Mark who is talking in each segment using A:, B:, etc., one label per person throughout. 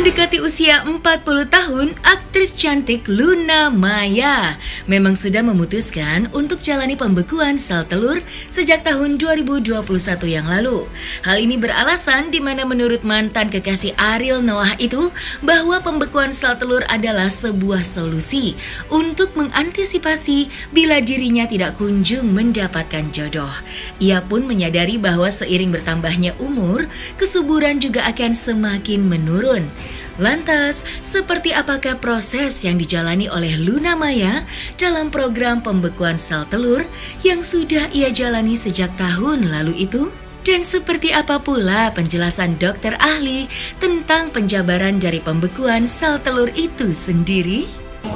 A: Mendekati usia 40 tahun, aktris cantik Luna Maya memang sudah memutuskan untuk jalani pembekuan sel telur sejak tahun 2021 yang lalu. Hal ini beralasan di mana menurut mantan kekasih Ariel Noah itu bahwa pembekuan sel telur adalah sebuah solusi untuk mengantisipasi bila dirinya tidak kunjung mendapatkan jodoh. Ia pun menyadari bahwa seiring bertambahnya umur, kesuburan juga akan semakin menurun. Lantas, seperti apakah proses yang dijalani oleh Luna Maya dalam program pembekuan sel telur yang sudah ia jalani sejak tahun lalu itu? Dan seperti apa pula penjelasan dokter ahli tentang penjabaran dari pembekuan sel telur itu sendiri?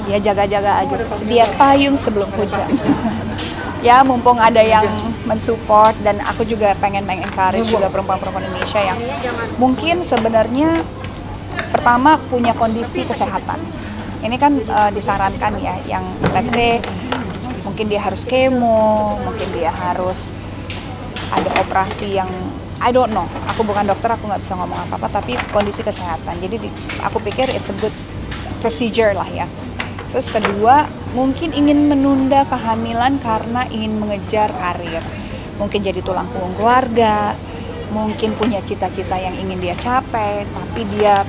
B: Ya jaga-jaga aja, sedia payung sebelum hujan. Ya mumpung ada yang mensupport dan aku juga pengen encourage juga perempuan-perempuan Indonesia yang mungkin sebenarnya pertama punya kondisi kesehatan. Ini kan disarankan ya, yang let's say mungkin dia harus kemo, mungkin dia harus ada operasi yang I don't know. Aku bukan dokter, aku nggak bisa ngomong apa-apa, tapi kondisi kesehatan. Jadi aku pikir it's a good procedure lah ya. Terus kedua, mungkin ingin menunda kehamilan karena ingin mengejar karir. Mungkin jadi tulang punggung keluarga, mungkin punya cita-cita yang ingin dia capai, tapi dia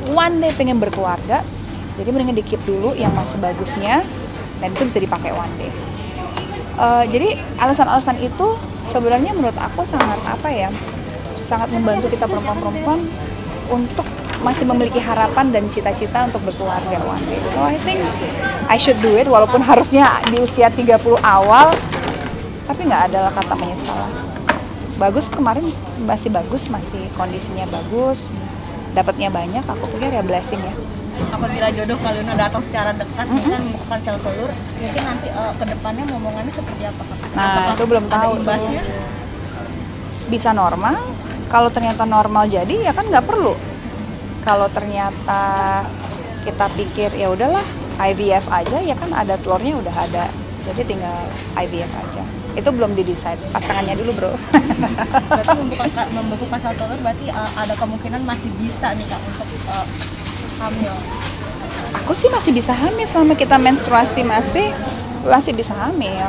B: one day pengen berkeluarga, jadi mendingan di keep dulu yang masih bagusnya, dan itu bisa dipakai one day. Jadi alasan-alasan itu sebenarnya menurut aku sangat sangat membantu kita perempuan-perempuan untuk masih memiliki harapan dan cita-cita untuk berkeluarga one day. So I think I should do it, walaupun harusnya di usia 30 awal, tapi nggak ada kata menyesal. Bagus, kemarin masih bagus, masih kondisinya bagus, dapatnya banyak, aku pikir ya blessing ya.
C: Apabila jodoh kalian datang secara dekat nih kan bukan sel telur, mungkin nanti ke depannya ngomongannya seperti apa?
B: Nah, itu belum tahu tuh. Bisa normal, kalau ternyata normal jadi ya kan nggak perlu. Kalau ternyata kita pikir ya udahlah IVF aja, ya kan ada telurnya udah ada, jadi tinggal IVF aja. Itu belum di-decide, pasangannya dulu bro.
C: Berarti membukukan sel telur berarti ada kemungkinan masih bisa nih Kak untuk hamil?
B: Aku sih masih bisa hamil selama kita menstruasi masih bisa hamil.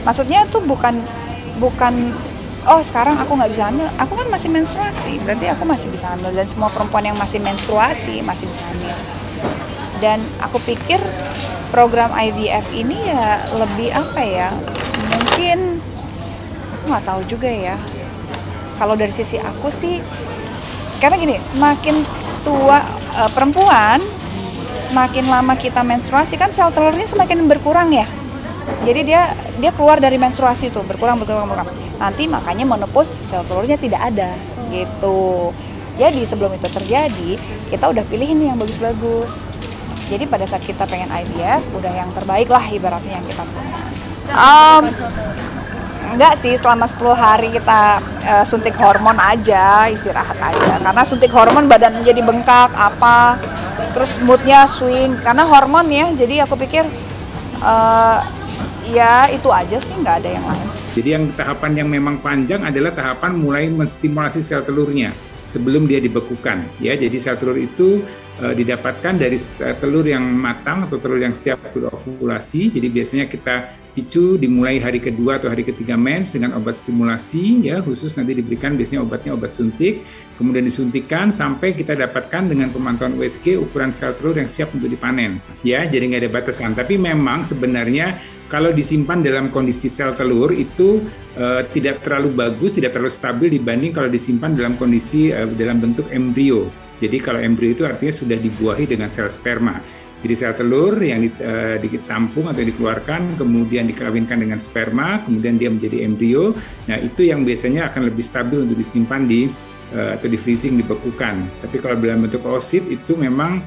B: Maksudnya tuh bukan oh sekarang aku nggak bisa hamil, aku kan masih menstruasi, berarti aku masih bisa hamil, dan semua perempuan yang masih menstruasi masih bisa hamil. Dan aku pikir program IVF ini ya lebih mungkin aku nggak tahu juga ya. Kalau dari sisi aku sih, karena gini, semakin tua perempuan, semakin lama kita menstruasi kan sel telurnya semakin berkurang ya. Jadi dia keluar dari menstruasi tuh berkurang. Nanti makanya menopause sel telurnya tidak ada gitu. Jadi sebelum itu terjadi, kita udah pilihin yang bagus-bagus. Jadi pada saat kita pengen IVF, udah yang terbaik lah ibaratnya yang kita punya. Enggak sih, selama 10 hari kita suntik hormon aja, istirahat aja. Karena suntik hormon badan jadi bengkak, terus moodnya swing. Karena hormon ya, jadi aku pikir ya itu aja sih, nggak ada yang lain.
D: Jadi yang tahapan yang memang panjang adalah tahapan mulai menstimulasi sel telurnya sebelum dia dibekukan. Ya, jadi sel telur itu didapatkan dari telur yang matang atau telur yang siap berovulasi. Jadi biasanya kita picu dimulai hari kedua atau hari ketiga mens dengan obat stimulasi, ya khusus nanti diberikan biasanya obatnya obat suntik, kemudian disuntikkan sampai kita dapatkan dengan pemantauan USG ukuran sel telur yang siap untuk dipanen. Ya, jadi nggak ada batasan. Tapi memang sebenarnya kalau disimpan dalam kondisi sel telur itu tidak terlalu bagus, tidak terlalu stabil dibanding kalau disimpan dalam kondisi dalam bentuk embrio. Jadi kalau embrio itu artinya sudah dibuahi dengan sel sperma. Jadi sel telur yang ditampung atau dikeluarkan, kemudian dikawinkan dengan sperma, kemudian dia menjadi embrio. Nah itu yang biasanya akan lebih stabil untuk disimpan atau di freezing, dibekukan. Tapi kalau dalam bentuk oosit itu memang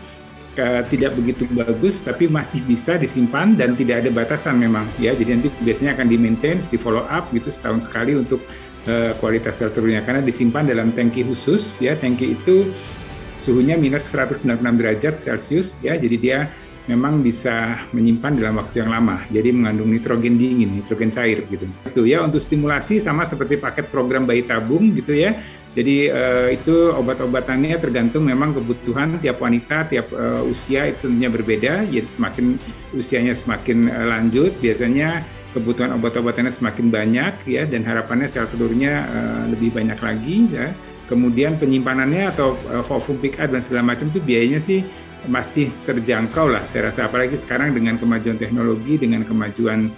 D: tidak begitu bagus, tapi masih bisa disimpan dan tidak ada batasan memang. Ya, jadi nanti biasanya akan di-maintain, di-follow up gitu setahun sekali untuk kualitas sel telurnya, karena disimpan dalam tangki khusus. Ya, tangki itu suhunya minus 196 derajat Celcius, ya, jadi dia memang bisa menyimpan dalam waktu yang lama, jadi mengandung nitrogen dingin, nitrogen cair gitu. Itu ya untuk stimulasi sama seperti paket program bayi tabung gitu ya. Jadi itu obat-obatannya tergantung memang kebutuhan tiap wanita, tiap usia itu tentunya berbeda. Jadi semakin usianya semakin lanjut, biasanya kebutuhan obat-obatannya semakin banyak ya, dan harapannya sel telurnya lebih banyak lagi ya. Kemudian penyimpanannya atau ovum pick up dan segala macam itu biayanya sih masih terjangkau lah, saya rasa, apalagi sekarang dengan kemajuan teknologi, dengan kemajuan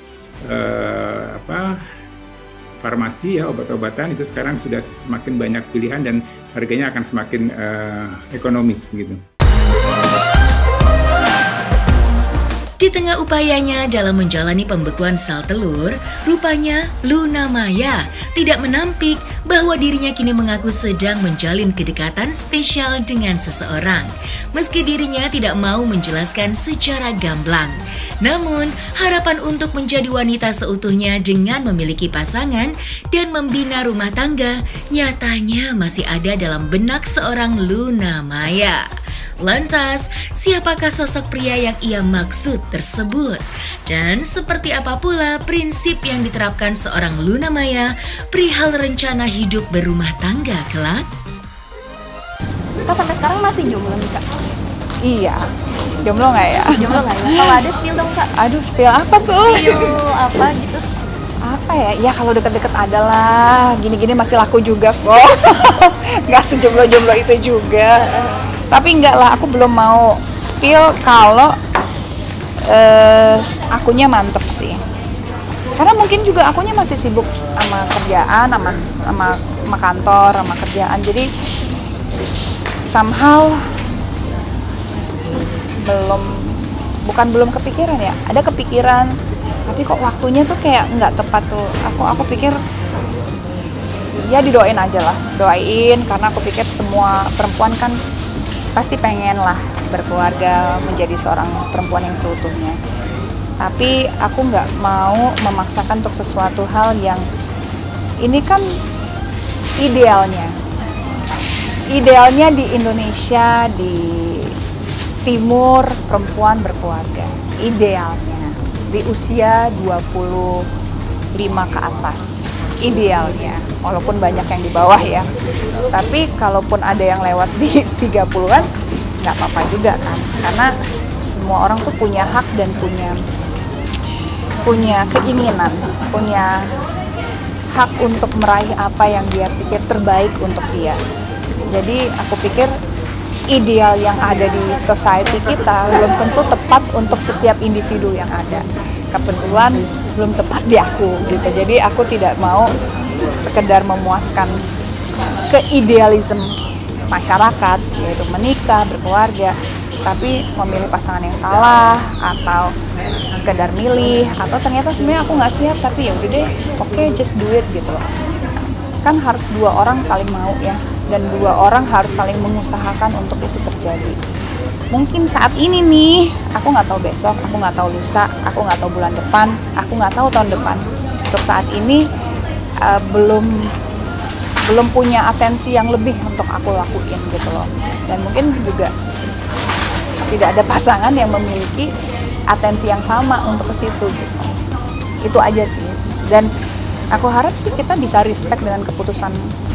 D: farmasi ya, obat-obatan itu sekarang sudah semakin banyak pilihan dan harganya akan semakin ekonomis begitu.
A: Di tengah upayanya dalam menjalani pembekuan sel telur, rupanya Luna Maya tidak menampik bahwa dirinya kini mengaku sedang menjalin kedekatan spesial dengan seseorang. Meski dirinya tidak mau menjelaskan secara gamblang. Namun, harapan untuk menjadi wanita seutuhnya dengan memiliki pasangan dan membina rumah tangga nyatanya masih ada dalam benak seorang Luna Maya. Lantas, siapakah sosok pria yang ia maksud tersebut? Dan seperti apa pula prinsip yang diterapkan seorang Luna Maya perihal rencana hidup berumah tangga kelak?
E: Kak sampai sekarang masih jomblo nih Kak?
B: Iya, jomblo nggak ya?
E: Jomblo nggak ya? Kalau ada spill dong Kak?
B: Aduh, spill apa tuh?
E: Spill apa gitu?
B: Apa ya? Ya kalau deket-deket adalah, gini-gini masih laku juga kok. Nggak sejomblo-jomblo itu juga. Tapi enggak lah, aku belum mau spill kalau akunya mantep sih. Karena mungkin juga akunya masih sibuk sama kerjaan, sama kantor, sama kerjaan. Jadi somehow belum kepikiran ya. Ada kepikiran, tapi kok waktunya tuh kayak nggak tepat tuh. Aku pikir ya didoain aja lah, doain, karena aku pikir semua perempuan kan pasti pengen lah berkeluarga, menjadi seorang perempuan yang seutuhnya. Tapi aku nggak mau memaksakan untuk sesuatu hal yang ini kan idealnya di Indonesia, di timur perempuan berkeluarga idealnya di usia 25 ke atas idealnya, walaupun banyak yang di bawah ya. Tapi kalaupun ada yang lewat di 30-an, nggak apa-apa juga kan. Karena semua orang tuh punya hak dan punya keinginan, punya hak untuk meraih apa yang dia pikir terbaik untuk dia. Jadi aku pikir ideal yang ada di society kita belum tentu tepat untuk setiap individu yang ada. Kebetulan belum tepat di aku gitu. Jadi aku tidak mau sekedar memuaskan keidealisme masyarakat, yaitu menikah, berkeluarga, tapi memilih pasangan yang salah atau sekedar milih, atau ternyata sebenarnya aku nggak siap tapi ya udah deh, oke, just do it gitu loh. Kan harus dua orang saling mau ya, dan dua orang harus saling mengusahakan untuk itu terjadi. Mungkin saat ini nih, aku nggak tahu besok, aku nggak tahu lusa, aku nggak tahu bulan depan, aku nggak tahu tahun depan. Untuk saat ini belum punya atensi yang lebih untuk aku lakuin gitu loh. Dan mungkin juga tidak ada pasangan yang memiliki atensi yang sama untuk ke situ gitu. Itu aja sih. Dan aku harap sih kita bisa respect dengan keputusan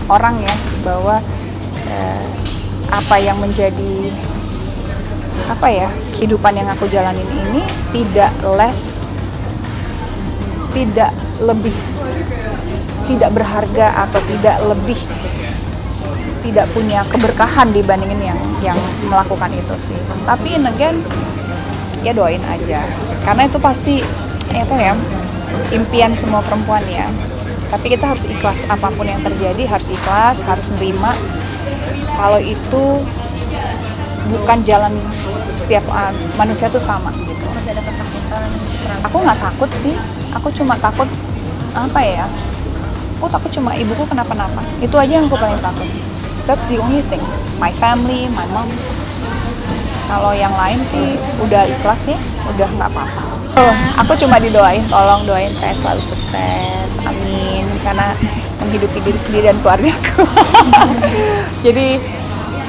B: orang ya, bahwa apa yang menjadi kehidupan yang aku jalanin ini tidak berharga atau tidak punya keberkahan dibandingin yang melakukan itu sih. Tapi again, ya doain aja, karena itu pasti impian semua perempuan ya. Tapi kita harus ikhlas, apapun yang terjadi harus ikhlas, harus menerima kalau itu bukan jalan setiap manusia tuh sama gitu.
E: Masih ada ketakutan?
B: Aku nggak takut sih, aku cuma takut aku takut cuma ibuku kenapa-napa. Itu aja yang aku paling takut. That's the only thing. My family, my mom. Kalau yang lain sih udah ikhlas ya, udah nggak apa-apa. Aku cuma didoain, tolong doain saya selalu sukses, amin. Karena menghidupi diri sendiri dan keluargaku. Jadi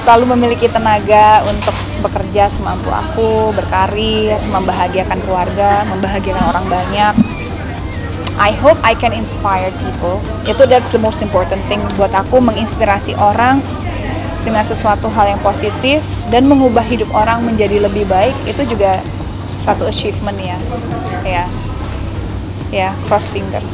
B: selalu memiliki tenaga untuk bekerja semampu aku, berkarir, membahagiakan keluarga, membahagiakan orang banyak. I hope I can inspire people. That's the most important thing buat aku, menginspirasi orang dengan sesuatu hal yang positif dan mengubah hidup orang menjadi lebih baik. Itu juga satu achievement ya. Cross finger.